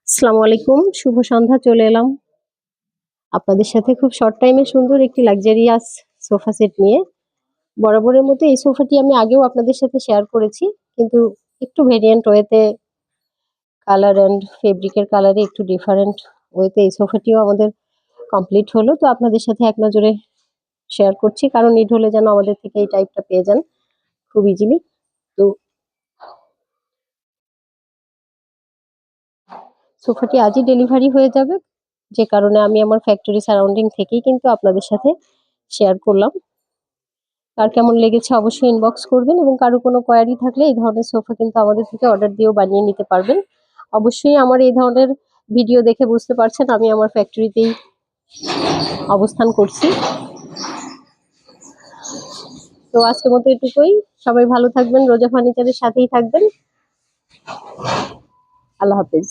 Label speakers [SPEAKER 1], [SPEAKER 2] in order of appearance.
[SPEAKER 1] আসসালামু আলাইকুম, শুভ সন্ধ্যা। চলে এলাম আপনাদের সাথে খুব শর্ট টাইমে সুন্দর একটি লাক্সারিয়াস সোফা সেট নিয়ে। বরাবরের মতো এই সোফাটি আমি আগেও আপনাদের সাথে শেয়ার করেছি, কিন্তু একটু ভেরিয়েন্ট ওয়েতে, কালার অ্যান্ড ফেব্রিকের কালারে একটু ডিফারেন্ট ওয়েতে এই সোফাটিও আমাদের কমপ্লিট হলো। তো আপনাদের সাথে এক নজরে শেয়ার করছি, কারণ নিড হলে যেন আমাদের থেকে এই টাইপটা পেয়ে যান খুব ইজিলি। তো সোফাটি আজই ডেলিভারি হয়ে যাবে, যে কারণে আমি আমার ফ্যাক্টরি সারাউন্ডিং থেকেই কিন্তু আপনাদের সাথে শেয়ার করলাম। কার কেমন লেগেছে অবশ্যই ইনবক্স করবেন, এবং কারো কোনো কোয়ারি থাকলে এই ধরনের সোফা কিন্তু আমাদের থেকে অর্ডার দিয়েও বানিয়ে নিতে পারবেন। অবশ্যই আমার এই ধরনের ভিডিও দেখে বুঝতে পারছেন আমি আমার ফ্যাক্টরিতেই অবস্থান করছি। তো আজকের মতো এটুকুই। সবাই ভালো থাকবেন, রোজা ফার্নিচারের সাথেই থাকবেন। আল্লাহ হাফেজ।